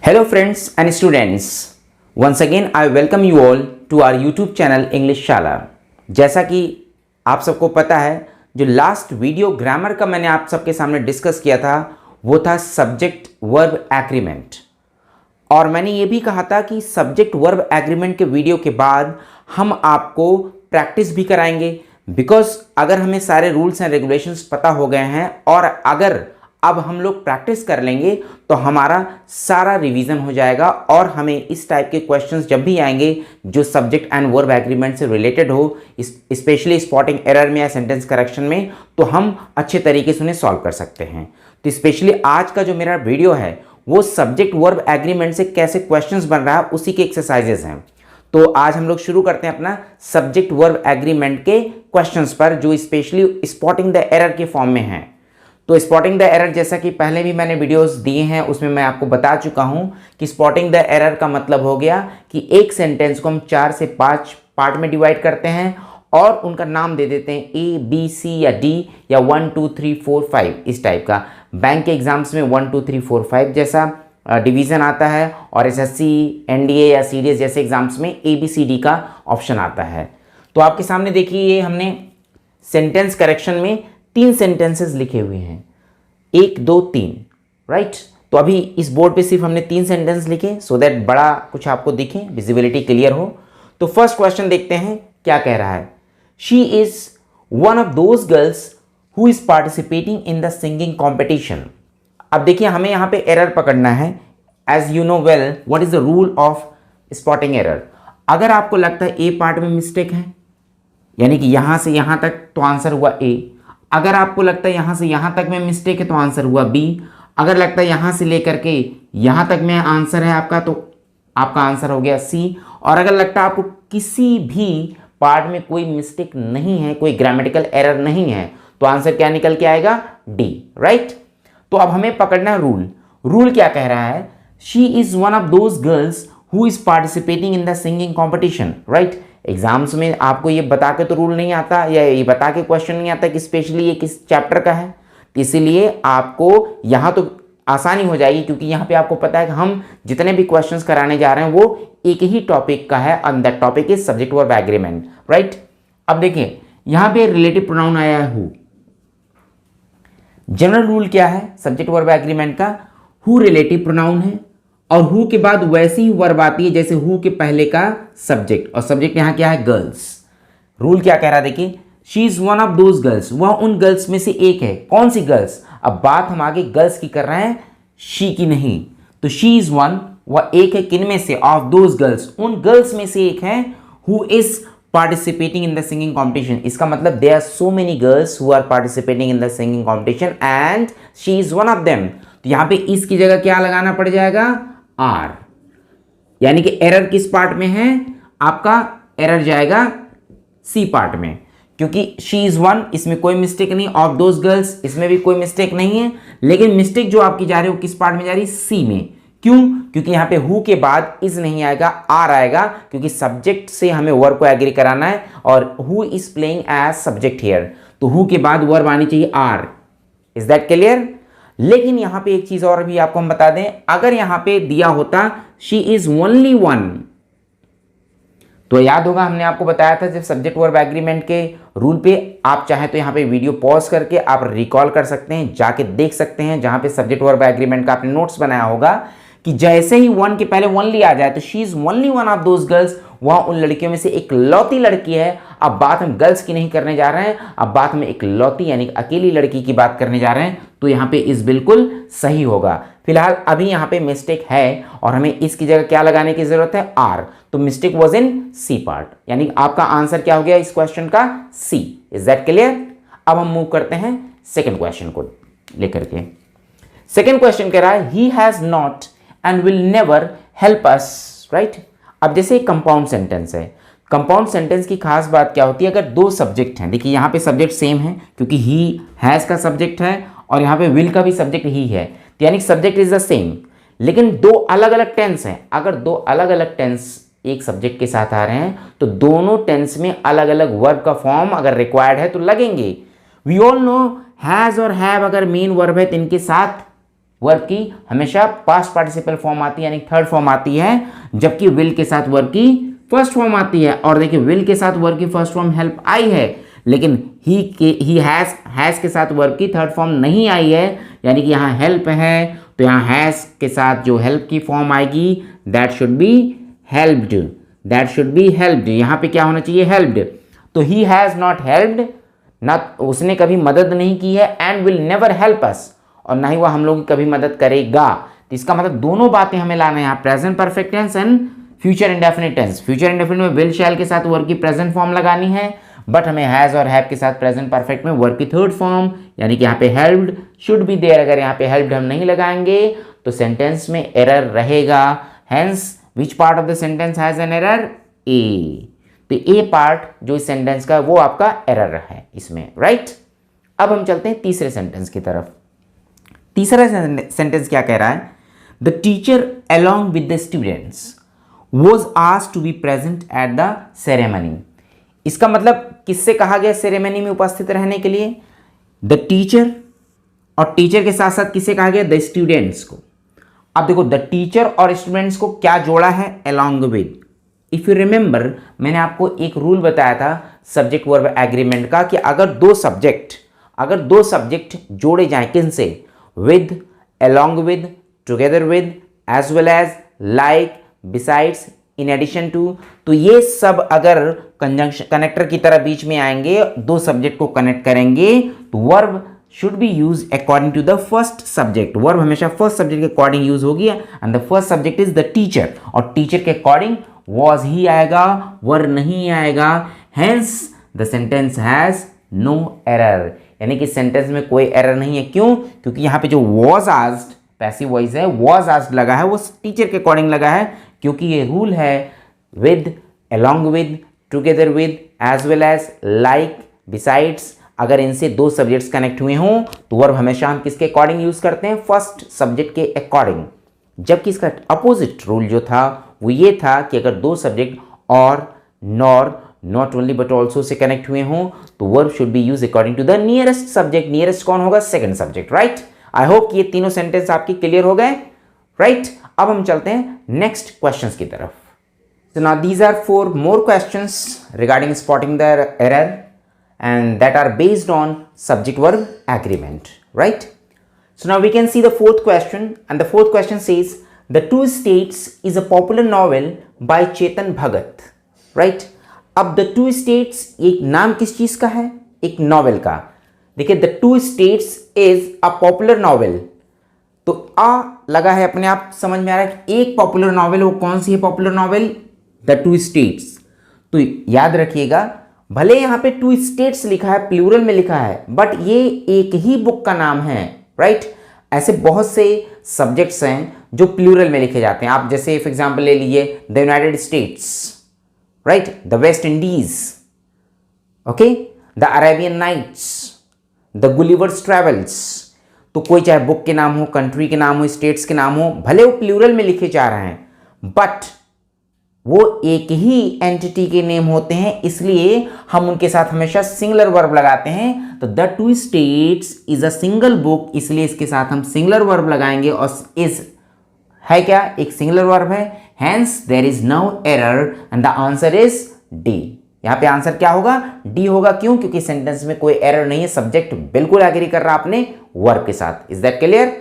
Hello friends and students, once again I welcome you all to our YouTube channel English शाला। जैसा कि आप सबको पता है, जो लास्ट वीडियो ग्रामर का मैंने आप सबके सामने डिस्कस किया था वो था सब्जेक्ट वर्ब एग्रीमेंट। और मैंने ये भी कहा था कि सब्जेक्ट वर्ब एग्रीमेंट के वीडियो के बाद हम आपको प्रैक्टिस भी कराएंगे, बिकॉज अगर हमें सारे रूल्स एंड रेगुलेशंस पता हो गए हैं और अगर अब हम लोग प्रैक्टिस कर लेंगे तो हमारा सारा रिवीजन हो जाएगा और हमें इस टाइप के क्वेश्चंस जब भी आएंगे जो सब्जेक्ट एंड वर्ब एग्रीमेंट से रिलेटेड हो, स्पेशली स्पॉटिंग एरर में या सेंटेंस करेक्शन में, तो हम अच्छे तरीके से उन्हें सॉल्व कर सकते हैं। तो स्पेशली आज का जो मेरा वीडियो है वो सब्जेक्ट वर्ब एग्रीमेंट से कैसे क्वेश्चंस बन रहा है उसी के एक्सरसाइजेस हैं। तो आज हम लोग शुरू करते हैं अपना सब्जेक्ट वर्ब एग्रीमेंट के क्वेश्चंस पर, जो स्पेशली स्पॉटिंग द एरर के फॉर्म में हैं। तो स्पॉटिंग द एरर, जैसा कि पहले भी मैंने वीडियोस दिए हैं उसमें मैं आपको बता चुका हूं कि स्पॉटिंग द एरर का मतलब हो गया कि एक सेंटेंस को हम 4 से 5 पार्ट में डिवाइड करते हैं और उनका नाम दे देते हैं ए, बी, सी या डी या 1 2 3 4 5 इस टाइप का। बैंक के एग्जाम्स में 1 2 3 4 5 जैसा डिवीज़न आता है और एसएससी, एनडीए या सीडीएस जैसे एग्जाम्स में ABCD का ऑप्शन आता है। तो आपके सामने देखिए, ये हमने सेंटेंस करेक्शन में 3 सेंटेंसेस लिखे हुए हैं, 1 2 3, राइट। तो अभी इस बोर्ड पे सिर्फ हमने 3 सेंटेंस लिखे सो दैट बड़ा कुछ आपको दिखे, विजिबिलिटी क्लियर हो। तो फर्स्ट क्वेश्चन देखते हैं क्या कह रहा है। She is one of those girls who is participating in the singing competition. अब देखिए, हमें यहाँ पे एरर पकड़ना है। As you know well what is the rule of spotting error. अगर आपको लगता है ए पार्ट में मिस्टेक है, यानी कि यहां से यहां तक, तो आंसर हुआ ए। अगर आपको लगता है यहां से यहां तक में मिस्टेक है तो आंसर हुआ बी। अगर लगता है यहां से लेकर के यहां तक में आंसर है आपका, तो आपका आंसर हो गया सी। और अगर लगता है आपको किसी भी पार्ट में कोई मिस्टेक नहीं है, कोई ग्रामेटिकल एरर नहीं है, तो आंसर क्या निकल के आएगा? D, right. तो अब हमें पकड़ना है रूल। रूल क्या कह रहा है? She is one of those girls who is participating in the singing competition, right. Exams में आपको ये बता के तो रूल नहीं आता या ये बता के क्वेश्चन नहीं आता कि स्पेशली ये किस चैप्टर का है, तो इसीलिए आपको यहाँ तो आसानी हो जाएगी, क्योंकि यहाँ पे आपको पता है कि हम जितने भी क्वेश्चंस कराने जा रहे हैं वो एक ही टॉपिक का है, and that topic is subject verb agreement, right. अब देखिए, यहाँ पे रिलेटिव प्रोनाउन आया है हु। जनरल रूल क्या है सब्जेक्ट वर्ब एग्रीमेंट का? हु रिलेटिव प्रोनाउन है और हु के बाद वैसी ही वर्ब आती है जैसे हु के पहले का सब्जेक्ट, और सब्जेक्ट यहां क्या है? गर्ल्स। रूल क्या कह रहा है देखिए, she is one of those girls, वह उन गर्ल्स में से एक है। कौन सी गर्ल्स? अब बात हम आगे गर्ल्स की कर रहे हैं, शी की नहीं। तो शी इज वन, वह एक है किन में से? ऑफ दोज गर्ल्स, उन गर्ल्स में से एक है। Who is participating in the singing competition, इसका मतलब there are so many girls who are participating in the singing competition and she is one of them. तो यहां पे इसकी जगह क्या लगाना पड़ जाएगा? आर। यानी कि एरर किस पार्ट में है? आपका एरर जाएगा सी पार्ट में, क्योंकि शी इज वन, इसमें कोई मिस्टेक नहीं। ऑफ दोज गर्ल्स, इसमें भी कोई मिस्टेक नहीं है, लेकिन मिस्टेक जो आपकी जा रही है वो किस पार्ट में जा रही है? सी में। क्यों? क्योंकि यहां पे हु के बाद इज नहीं आएगा, आर आएगा, क्योंकि सब्जेक्ट से हमें वर्ब को एग्री कराना है और who is playing as subject here, तो हु के बाद वर्ब आनी चाहिए आर। Is that clear? लेकिन यहां पे एक चीज और भी आपको हम बता दें, अगर यहां पे दिया होता शी इज ओनली वन, तो याद होगा हमने आपको बताया था जब सब्जेक्ट वर्ब एग्रीमेंट के रूल पे, आप चाहे तो यहां पे वीडियो पॉज करके आप रिकॉल कर सकते हैं, जाके देख सकते हैं, जहां पे सब्जेक्ट वर्ब एग्रीमेंट का आपने नोट्स बनाया होगा कि जैसे ही वन के पहले ओनली आ जाए तो she is only one of those girls, वह उन लड़कियों में से एक लौती लड़की है। अब बात हम गर्ल्स की नहीं करने जा रहे हैं, अब बात हम एक लौती यानी अकेली लड़की की बात करने जा रहे हैं, तो यहाँ पे इस बिल्कुल सही होगा। फिलहाल अभी यहाँ पे मिस्टेक है और हमें इसकी जगह क्या लगाने की जरूरत है? आर। तो mistake was in C part, यानी आपका आंसर क्या हो गया इस क्वेश्चन का? सी। Is that clear? अब हम मूव करते हैं सेकेंड क्वेश्चन को लेकर के। सेकेंड क्वेश्चन कह रहा है he has not and will never help us, right. अब जैसे कंपाउंड सेंटेंस है, कंपाउंड सेंटेंस की खास बात क्या होती है? अगर दो सब्जेक्ट हैं, देखिए यहाँ पे सब्जेक्ट सेम है क्योंकि ही हैज का सब्जेक्ट है और यहाँ पे विल का भी सब्जेक्ट ही है, तो यानी सब्जेक्ट इज द सेम, लेकिन दो अलग अलग टेंस हैं। अगर दो अलग अलग टेंस एक सब्जेक्ट के साथ आ रहे हैं तो दोनों टेंस में अलग अलग वर्ब का फॉर्म अगर रिक्वायर्ड है तो लगेंगे। वी ऑल नो हैज और हैव अगर मेन वर्ब है तो इनके साथ वर्ब की हमेशा पास्ट पार्टिसिपल फॉर्म आती है, यानी थर्ड फॉर्म आती है, जबकि विल के साथ वर्ब की फर्स्ट फॉर्म आती है। और देखिए विल के साथ वर्ब की फर्स्ट फॉर्म हेल्प आई है, लेकिन ही हैज के साथ वर्ब की थर्ड फॉर्म नहीं आई है, यानी कि यहाँ हेल्प है तो यहाँ हैज के साथ जो हेल्प की फॉर्म आएगी that should be helped, that should be helped. यहाँ पे क्या होना चाहिए, हेल्प्ड। तो ही हैज नॉट हेल्प्ड, ना उसने कभी मदद नहीं की है, and will never help us, और ना ही वह हम लोग की कभी मदद करेगा। तो इसका मतलब दोनों बातें हमें लाना है यहाँ, present perfect tense and future indefinite tense. Future indefinite में विल शैल के साथ वर्ब की प्रेजेंट फॉर्म लगानी है, बट हमें हैज और हैव के साथ प्रेजेंट परफेक्ट में वर्ब की थर्ड फॉर्म, यानी कि यहाँ पे हेल्प्ड शुड बी देयर। अगर यहाँ पे हेल्प्ड हम नहीं लगाएंगे तो सेंटेंस में एरर रहेगा। Hence which part of the sentence has an error, A. तो ए पार्ट जो इस सेंटेंस का वो आपका एरर है इसमें, राइट। अब हम चलते हैं तीसरे सेंटेंस की तरफ। तीसरा सेंटेंस क्या कह रहा है, the teacher along with the students was asked to be present at the ceremony. इसका मतलब किससे कहा गया सेरेमनी में उपस्थित रहने के लिए, द टीचर, और टीचर के साथ साथ किसे कहा गया, द स्टूडेंट्स को। अब देखो द टीचर और स्टूडेंट्स को क्या जोड़ा है, along with. If you remember मैंने आपको एक रूल बताया था सब्जेक्ट वर्ब एग्रीमेंट का, कि अगर दो सब्जेक्ट जोड़े जाएं किनसे, with, along with, together with, as well as, like, besides, in addition to, तो ये सब अगर कंजंक्शन कनेक्टर की तरह बीच में आएंगे, दो सब्जेक्ट को कनेक्ट करेंगे, तो verb should be use according to the first subject. Verb हमेशा फर्स्ट सब्जेक्ट के अकॉर्डिंग यूज होगी, and the first subject is the teacher, और टीचर के अकॉर्डिंग वॉज ही आएगा, वर नहीं आएगा। Hence the sentence has no error, यानी कि सेंटेंस में कोई एरर नहीं है। क्यों, क्योंकि यहाँ पे जो वॉज आस्क्ड पैसिव वॉइस है, वॉज आस्क्ड लगा है, वो टीचर के अकॉर्डिंग लगा है, क्योंकि ये रूल है with, along with, together with, as well as, like, besides. अगर इनसे दो सब्जेक्ट्स कनेक्ट हुए हों तो वर्ब हमेशा हम किसके अकॉर्डिंग यूज करते हैं, फर्स्ट सब्जेक्ट के अकॉर्डिंग। जबकि इसका अपोजिट रूल जो था वो ये था कि अगर दो सब्जेक्ट और, nor, not only but also से कनेक्ट हुए हों तो verb should be use according to the nearest subject. Nearest कौन होगा, second subject, right. I hope ये तीनों सेंटेंस आपकी क्लियर हो गए, राइट। अब हम चलते हैं नेक्स्ट क्वेश्चंस की तरफ। So now these are 4 more questions regarding spotting the error, and that are based on subject verb agreement, right? So now we can see the fourth question, and the fourth question says The Two States is a popular novel by Chetan Bhagat, right? अब The Two States एक नाम किस चीज का है, एक novel का। देखिए The Two States is a popular novel, तो आ लगा है अपने आप समझ में आ रहा है कि एक पॉपुलर नॉवेल, वो कौन सी है popular novel, the two states. तो याद रखिएगा भले यहाँ पे टू स्टेट्स लिखा है, प्लूरल में लिखा है, बट ये एक ही बुक का नाम है, राइट। ऐसे बहुत से सब्जेक्ट्स हैं जो प्लूरल में लिखे जाते हैं। आप जैसे फॉर एग्जांपल ले लीजिए the United States, right, the West Indies, okay, the Arabian Nights, the Gulliver's Travels. तो कोई चाहे बुक के नाम हो, कंट्री के नाम हो, स्टेट्स के नाम हो, भले वो प्लूरल में लिखे जा रहे हैं, बट वो एक ही एंटिटी के नेम होते हैं, इसलिए हम उनके साथ हमेशा सिंगुलर वर्ब लगाते हैं। तो the two states is a single book, इसलिए इसके साथ हम सिंगुलर वर्ब लगाएंगे, और इज है क्या, एक सिंगुलर वर्ब है। Hence there is no error and the answer is D. यहाँ पे आंसर क्या होगा, डी होगा। क्यों, क्योंकि सेंटेंस में कोई एरर नहीं है, सब्जेक्ट बिल्कुल एग्री कर रहा अपने वर्ब के साथ। Is that clear.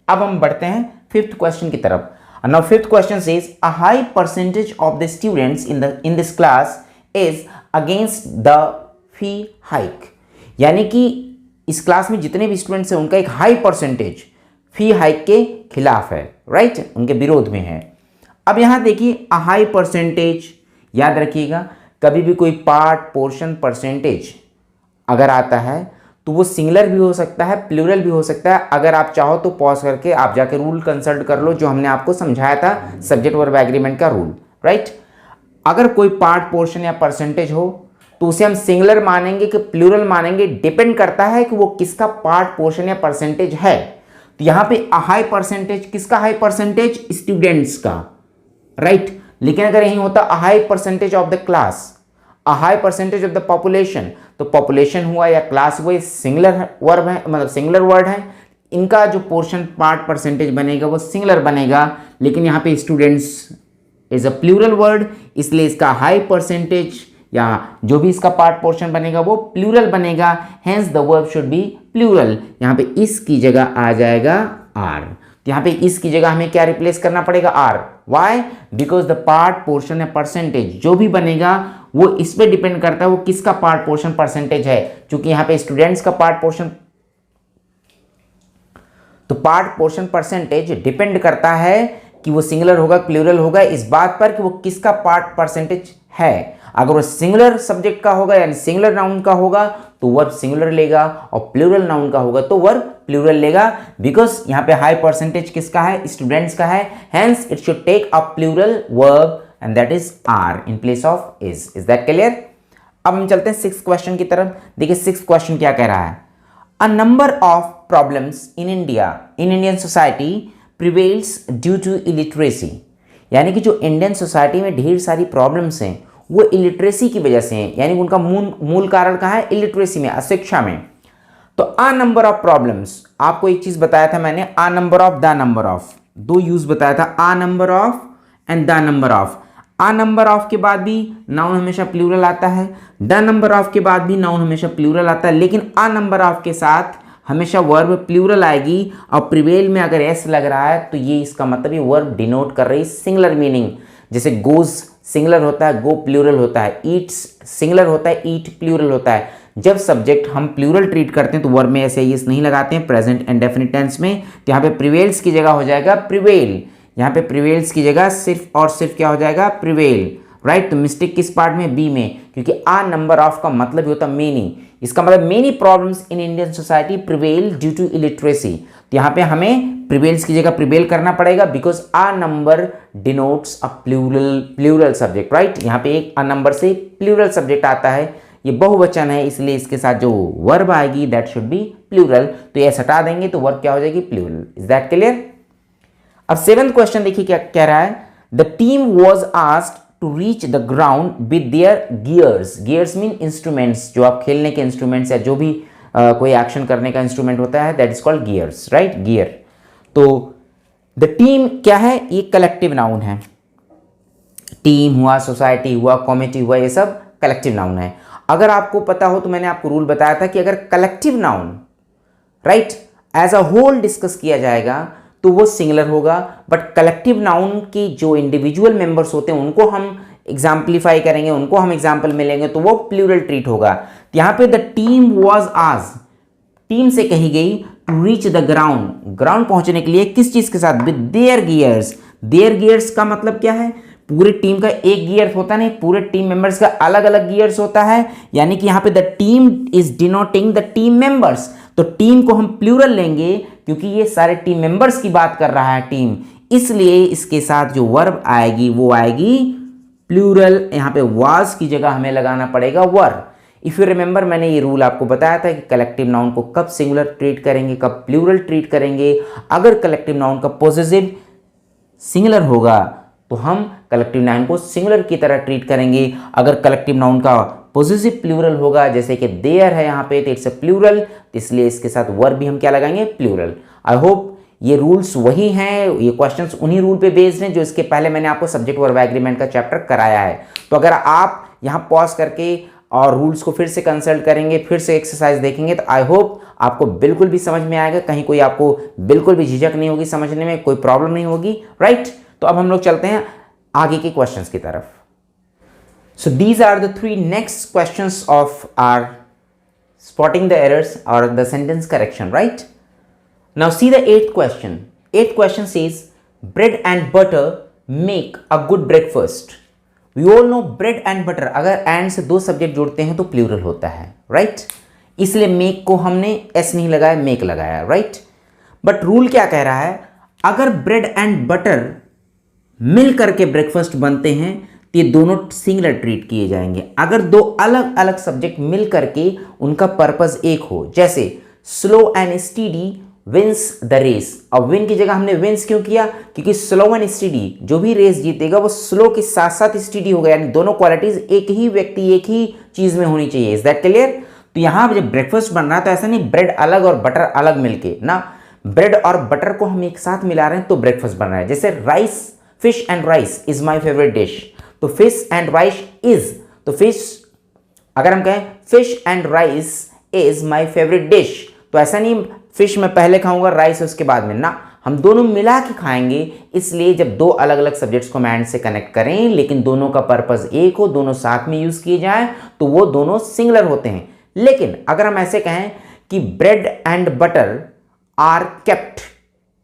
अब हम बढ़ते हैं फिफ्थ क्वेश्चन की तरफ। Now fifth question says a high percentage of the students in this class is against the fee hike, यानी कि इस क्लास में जितने भी स्टूडेंट्स हैं उनका एक हाई परसेंटेज फी हाइक के खिलाफ है, राइट, उनके विरोध में है। अब यहां देखिए a high percentage, याद रखिएगा कभी भी कोई पार्ट, पोर्शन, परसेंटेज अगर आता है तो वो सिंगुलर भी हो सकता है, प्लूरल भी हो सकता है। अगर आप चाहो तो पॉज करके आप जाके रूल कंसल्ट कर लो जो हमने आपको समझाया था सब्जेक्ट वर्ब एग्रीमेंट का रूल, राइट। अगर कोई पार्ट, पोर्शन या परसेंटेज हो तो उसे हम सिंगुलर मानेंगे कि प्लूरल मानेंगे, डिपेंड करता है कि वो किसका पार्ट, पोर्शन या परसेंटेज है। तो यहाँ पे हाई परसेंटेज, किसका हाई परसेंटेज, स्टूडेंट्स का, राइट। लेकिन अगर यही होता high percentage of the class, a high percentage of the population, तो पॉपुलेशन हुआ या क्लास हुआ, सिंगुलर वर्ब है, मतलब सिंगुलर वर्ड है, इनका जो पोर्शन पार्ट परसेंटेज बनेगा वो सिंगुलर बनेगा, लेकिन यहाँ पे students is a plural word, इसलिए इसका हाई परसेंटेज या जो भी इसका पार्ट पोर्शन बनेगा वो प्लूरल बनेगा, hence the verb should be plural. यहाँ पे इस की जगह आ जाएगा आर, तो यहाँ पे इस की जगह हमें क्या रिप्लेस करना पड़ेगा, are. Why? Because the part portion है परसेंटेज, जो भी बनेगा वो इस पे डिपेंड करता है वो किसका पार्ट पोर्शन परसेंटेज है, क्योंकि यहाँ पे स्टूडेंट्स का पार्ट पोर्शन, तो पार्ट पोर्शन परसेंटेज डिपेंड करता है कि वो सिंगुलर होगा प्लूरल होगा इस बात पर कि वो किसका पार्ट परसेंटेज है। अगर वो सिंगुलर सब्जेक्ट का होगा यानी सिंगुलर नाउन का होगा तो वर्ब सिंगुलर लेगा, और प्लूरल नाउन का होगा तो वर्ब प्लूरल लेगा, बिकॉज यहाँ पे हाई परसेंटेज किसका है, स्टूडेंट्स का है, hence it should take a plural verb and that is are in place of is that clear? अब हम चलते हैं 6th क्वेश्चन की तरफ। देखिए 6th क्वेश्चन क्या कह रहा है, a number of problems in Indian society prevails due to illiteracy, यानी कि जो इंडियन सोसाइटी में ढेर सारी प्रॉब्लम्स हैं वो इलिटरेसी की वजह से हैं, यानी उनका मूल कारण कहाँ है, इलिटरेसी में, अशिक्षा में। तो अ नंबर ऑफ प्रॉब्लम्स, आपको एक चीज बताया था मैंने, अ number of, the number of, दो यूज बताया था, अ number of and the number of. A number of के बाद भी नाउन हमेशा प्लूरल आता है, द नंबर ऑफ के बाद भी नाउन हमेशा प्लूरल आता है, लेकिन अ नंबर ऑफ के साथ हमेशा वर्ब प्लूरल आएगी, और प्रिवेल में अगर एस लग रहा है तो ये इसका मतलब ये वर्ब डिनोट कर रही सिंगुलर मीनिंग। जैसे गोज सिंगुलर होता है, गो प्लूरल होता है, ईट्स सिंगुलर होता है, ईट प्लूरल होता है। जब सब्जेक्ट हम प्लूरल ट्रीट करते हैं तो वर्ब में ऐसे एस नहीं लगाते हैं प्रेजेंट एंड डेफिनिट टेंस में, तो यहाँ पे प्रिवेल्स की जगह हो जाएगा प्रिवेल, यहाँ पे प्रिवेल्स की जगह सिर्फ और सिर्फ क्या हो जाएगा, प्रिवेल, राइट। तो मिस्टेक किस पार्ट में, बी में, क्योंकि आ नंबर ऑफ का मतलब ही होता है मेनी, इसका मतलब many problems in Indian society prevail due to illiteracy. तो यहाँ पे हमें प्रिवेल्स की जगह प्रिवेल करना पड़ेगा, because a number denotes a plural subject, right. यहाँ पे एक आ नंबर से प्लूरल सब्जेक्ट आता है, ये बहुवचन है, इसलिए इसके साथ जो वर्ब आएगी दैट शुड बी प्लूरल, तो ये हटा देंगे तो वर्ब क्या हो जाएगी, प्लूरल। Is that clear? अब 7th क्वेश्चन देखिए क्या कह रहा है, the team was asked to reach the ground with their gears. Gears mean instruments, जो आप खेलने के इंस्ट्रूमेंट्स या जो भी कोई एक्शन करने का इंस्ट्रूमेंट होता है that is called gears, right, gear. तो द टीम क्या है, ये कलेक्टिव नाउन है, टीम हुआ, सोसाइटी हुआ, कमिटी हुआ, ये सब कलेक्टिव नाउन है। अगर आपको पता हो तो मैंने आपको रूल बताया था कि अगर collective noun right as a whole discuss किया जाएगा तो वो सिंगुलर होगा, बट कलेक्टिव नाउन की जो इंडिविजुअल मेंबर्स होते हैं उनको हम एग्जाम्पलीफाई करेंगे, उनको हम एग्जाम्पल मिलेंगे तो वो प्लूरल ट्रीट होगा। तो यहाँ पे द टीम वॉज आज, टीम से कही गई to reach the ground, ground पहुंचने के लिए किस चीज के साथ, with their gears. Their gears का मतलब क्या है, पूरी टीम का एक गियर होता नहीं, पूरे टीम मेंबर्स का अलग अलग गियर्स होता है, यानी कि यहाँ पे the team is denoting the team members. तो टीम को हम प्लूरल लेंगे क्योंकि ये सारे टीम मेंबर्स की बात कर रहा है टीम, इसलिए इसके साथ जो वर्ब आएगी वो आएगी प्लूरल। यहाँ पे वाज की जगह हमें लगाना पड़ेगा वर्ब। इफ यू रिमेंबर मैंने ये रूल आपको बताया था कि कलेक्टिव नाउन को कब सिंगुलर ट्रीट करेंगे, कब प्लूरल ट्रीट करेंगे। अगर कलेक्टिव नाउन का पॉजिटिव सिंगुलर होगा तो हम कलेक्टिव नाउन को सिंगुलर की तरह ट्रीट करेंगे। अगर कलेक्टिव नाउन का पॉजिटिव प्लूरल होगा, जैसे कि देयर है यहाँ पे, तो इट्स अ प्लूरल, इसलिए इसके साथ वर्ब भी हम क्या लगाएंगे, प्लूरल। आई होप ये रूल्स वही हैं, ये क्वेश्चंस उन्हीं रूल पे बेस्ड हैं जो इसके पहले मैंने आपको सब्जेक्ट वर्ब एग्रीमेंट का चैप्टर कराया है। तो अगर आप यहाँ पॉज करके और रूल्स को फिर से कंसल्ट करेंगे, फिर से एक्सरसाइज देखेंगे, तो आई होप आपको बिल्कुल भी समझ में आएगा, कहीं कोई आपको बिल्कुल भी झिझक नहीं होगी समझने में, कोई प्रॉब्लम नहीं होगी, राइट। तो अब हम लोग चलते हैं आगे के क्वेश्चंस की तरफ। So these are the 3 next questions of our spotting the errors or the sentence correction, right? Now see the 8th question. 8th question says bread and butter make a good breakfast. We all know bread and butter अगर and से दो subject जोड़ते हैं तो plural होता है, right? इसलिए make को हमने s नहीं लगाया, make लगाया, right? बट रूल क्या कह रहा है, अगर ब्रेड एंड बटर मिल करके ब्रेकफास्ट बनते हैं तो ये दोनों सिंगुलर ट्रीट किए जाएंगे। अगर दो अलग अलग सब्जेक्ट मिल करके उनका पर्पस एक हो, जैसे slow and steady wins the race. अब विन की जगह हमने विंस क्यों किया, क्योंकि स्लो एंड स्टीडी जो भी रेस जीतेगा वो स्लो के साथ साथ स्टीडी होगा, यानी दोनों क्वालिटीज एक ही व्यक्ति एक ही चीज में होनी चाहिए। Is that clear? तो यहां जब ब्रेकफास्ट बन रहा है तो ऐसा नहीं ब्रेड अलग और बटर अलग मिलके ना, ब्रेड और बटर को हम एक साथ मिला रहे हैं तो ब्रेकफास्ट बन रहा है। जैसे rice, fish and rice is my favourite dish, तो फिश एंड राइस इज, तो फिश, अगर हम कहें fish and rice is my favourite dish, तो ऐसा नहीं फिश मैं पहले खाऊंगा, राइस उसके बाद में ना, हम दोनों मिला के खाएंगे। इसलिए जब दो अलग अलग सब्जेक्ट्स को एंड से कनेक्ट करें लेकिन दोनों का पर्पस एक हो, दोनों साथ में यूज किए जाएं, तो वो दोनों सिंगुलर होते हैं। लेकिन अगर हम ऐसे कहें कि bread and butter are kept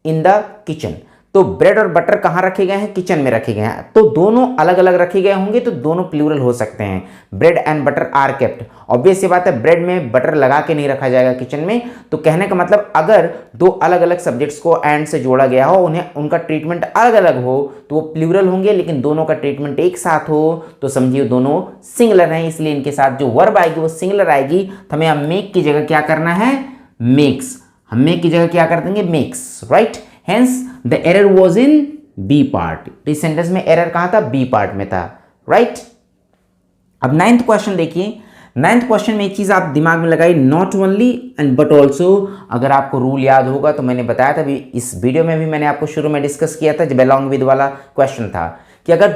in the kitchen, तो ब्रेड और बटर कहाँ रखे गए हैं? किचन में रखे गए हैं। तो दोनों अलग अलग रखे गए होंगे तो दोनों प्लूरल हो सकते हैं। Bread and butter are kept, obvious सी बात है ब्रेड में बटर लगा के नहीं रखा जाएगा किचन में। तो कहने का मतलब अगर दो अलग अलग सब्जेक्ट्स को एंड से जोड़ा गया हो, उन्हें उनका ट्रीटमेंट अलग अलग हो तो वो प्लूरल होंगे, लेकिन दोनों का ट्रीटमेंट एक साथ हो तो समझिए दोनों सिंगुलर हैं। इसलिए इनके साथ जो वर्ब आएगी वो सिंगुलर आएगी। तो हमें अब मेक की जगह क्या करना है? मेक्स। हम मेक की जगह क्या कर देंगे? Makes, right. Hence the error was in B part. इस सेंटेंस में एरर कहां था? बी पार्ट में था, राइट। अब 9th क्वेश्चन देखिए। 9th क्वेश्चन में एक चीज आप दिमाग में लगाइए, not only and but also. अगर आपको रूल याद होगा तो मैंने बताया था, भी इस वीडियो में भी मैंने आपको शुरू में डिस्कस किया था जब अलॉन्ग विद वाला क्वेश्चन था, कि अगर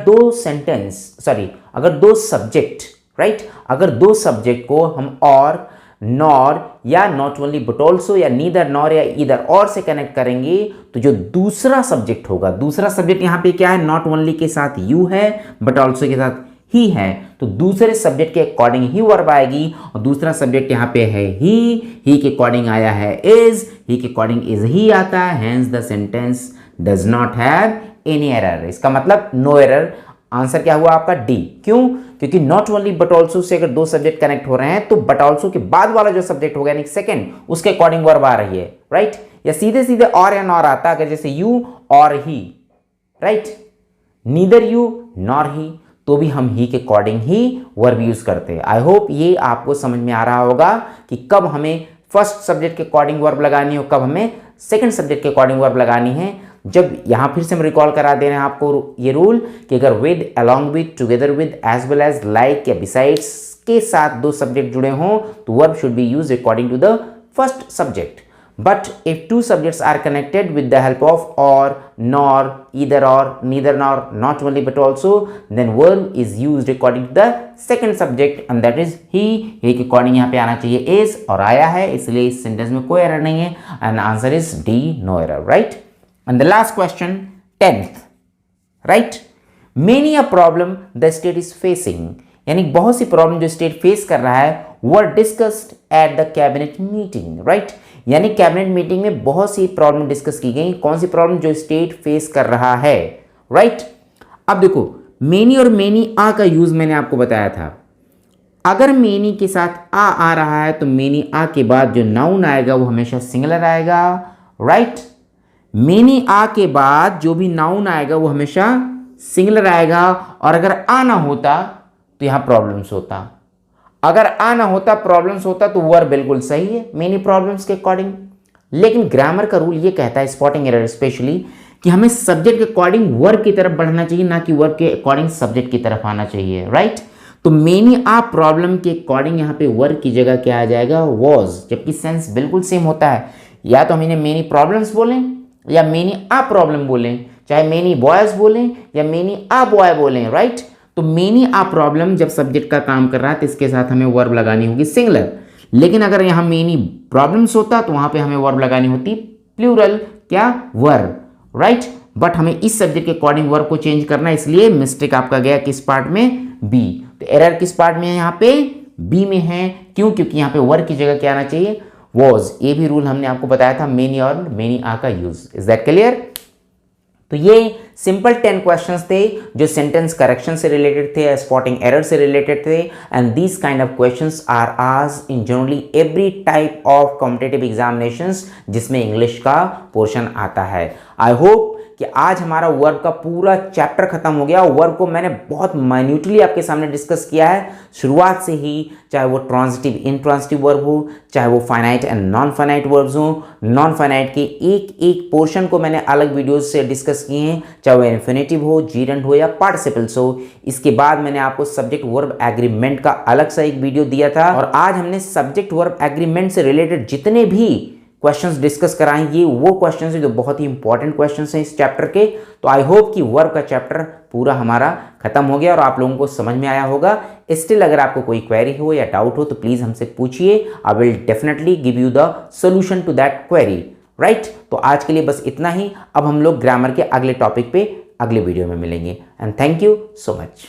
अगर दो सब्जेक्ट, राइट, अगर दो सब्जेक्ट को हम और, नॉर या नॉट ओनली बट ऑल्सो या नीदर नॉर या ईदर और से कनेक्ट करेंगे तो जो दूसरा सब्जेक्ट होगा, दूसरा सब्जेक्ट यहां पे क्या है? नॉट ओनली के साथ यू है, बट ऑल्सो के साथ ही है, तो दूसरे सब्जेक्ट के अकॉर्डिंग ही वर्ब आएगी। और दूसरा सब्जेक्ट यहां पे है ही के अकॉर्डिंग आया है इज, ही के अकॉर्डिंग इज ही आता है। Hence the sentence does not have any error. इसका मतलब नो एरर। आंसर क्या हुआ आपका? डी। क्यों? क्योंकि नॉट ओनली बट ऑल्सो से अगर दो सब्जेक्ट कनेक्ट हो रहे हैं तो बट ऑल्सो के बाद वाला जो सब्जेक्ट होगा यानी सेकंड, उसके अकॉर्डिंग वर्ब आ रही है, राइट। या सीधे सीधे और या नॉर आता, अगर जैसे यू और ही, राइट, नीदर यू नॉर ही, तो भी हम ही के अकॉर्डिंग ही वर्ब यूज करते हैं। आई होप ये आपको समझ में आ रहा होगा कि कब हमें फर्स्ट सब्जेक्ट के अकॉर्डिंग वर्ब लगानी है और कब हमें सेकंड सब्जेक्ट के अकॉर्डिंग वर्ब लगानी है। जब यहां फिर से हम रिकॉल करा दे रहे हैं आपको ये रूल कि अगर with, along with, together with, as well as, like या बिसाइड्स के साथ दो सब्जेक्ट जुड़े हों तो verb should be used according to the first subject. But if two subjects are connected with the help of or, nor, either or, neither nor, not only but also, then verb is used according to the second subject and that is he। he के according यहाँ पे आना चाहिए is और आया है, इसलिए इस sentence में कोई error नहीं है and answer is D, no error, right? And the last question, 10th, right? Many a problem the state is facing, यानी बहुत सी प्रॉब्लम जो स्टेट फेस कर रहा है were discussed at the cabinet meeting, right. यानी cabinet meeting में बहुत सी problem discuss की गई। कौन सी प्रॉब्लम? जो स्टेट फेस कर रहा है, राइट। अब देखो मेनी और मेनी आ का यूज मैंने आपको बताया था। अगर मेनी के साथ आ रहा है तो मेनी आ के बाद जो नाउन आएगा वो हमेशा सिंगुलर आएगा, राइट। मेनी आ के बाद जो भी नाउन आएगा वो हमेशा सिंगुलर आएगा। और अगर आ ना होता तो यहां प्रॉब्लम्स होता, अगर आ ना होता प्रॉब्लम्स होता तो वर्ब बिल्कुल सही है मेनी प्रॉब्लम्स के अकॉर्डिंग। लेकिन ग्रामर का रूल ये कहता है, स्पॉटिंग एरर स्पेशली, कि हमें सब्जेक्ट के अकॉर्डिंग वर्ब की तरफ बढ़ना चाहिए, ना कि वर्ब के अकॉर्डिंग सब्जेक्ट की तरफ आना चाहिए, राइट। तो मेनी आ प्रॉब्लम के अकॉर्डिंग यहाँ पे वर्ब की जगह क्या आ जाएगा? वॉज, जबकि सेंस बिल्कुल सेम होता है। या तो हम इन्हें मेनी प्रॉब्लम्स बोलें या मेनी आ प्रॉब्लम बोलें, चाहे मेनी बॉयज बोलें या मेनी आ बॉय बोलें, राइट। तो मेनी आ प्रॉब्लम जब सब्जेक्ट का काम कर रहा है तो इसके साथ हमें वर्ब लगानी होगी सिंगुलर। लेकिन अगर यहाँ मेनी प्रॉब्लम्स होता तो वहां पे हमें वर्ब लगानी होती प्लूरल, क्या? Verb, right. बट हमें इस सब्जेक्ट के अकॉर्डिंग वर्ब को चेंज करना है, इसलिए मिस्टेक आपका गया किस पार्ट में? बी। तो एरर किस पार्ट में है? यहाँ पे बी में है। क्यों? क्योंकि यहाँ पे वर्ब की जगह क्या आना चाहिए? वॉज। ये भी रूल हमने आपको बताया था मेनी और मेनी आ का यूज। Is that clear? तो ये सिंपल 10 क्वेश्चंस थे जो सेंटेंस करेक्शन से रिलेटेड थे, स्पॉटिंग एरर से रिलेटेड थे। And these kind of questions are asked in generally every type of competitive examinations जिसमें इंग्लिश का पोर्शन आता है। आई होप कि आज हमारा वर्ब का पूरा चैप्टर खत्म हो गया। वर्ब को मैंने बहुत माइन्यूटली आपके सामने डिस्कस किया है शुरुआत से ही, चाहे वो ट्रांजिटिव इंट्रांजिटिव वर्ब हो, चाहे वो finite and non finite verbs हो। नॉन फाइनाइट के एक एक पोर्शन को मैंने अलग वीडियोस से डिस्कस किए हैं, चाहे वो इन्फिनेटिव हो, जीरेंड हो या पार्टिसिपल्स हो। इसके बाद मैंने आपको सब्जेक्ट वर्ब एग्रीमेंट का अलग सा एक वीडियो दिया था। और आज हमने सब्जेक्ट वर्ब एग्रीमेंट से रिलेटेड जितने भी क्वेश्चंस डिस्कस कराएंगे, वो क्वेश्चंस हैं जो बहुत ही इंपॉर्टेंट क्वेश्चंस हैं इस चैप्टर के। तो आई होप कि वर्ब का चैप्टर पूरा हमारा खत्म हो गया और आप लोगों को समझ में आया होगा। स्टिल अगर आपको कोई क्वेरी हो या डाउट हो तो प्लीज़ हमसे पूछिए, I will definitely give you the solution to that query, right. तो आज के लिए बस इतना ही। अब हम लोग ग्रामर के अगले टॉपिक पे अगले वीडियो में मिलेंगे and thank you so much.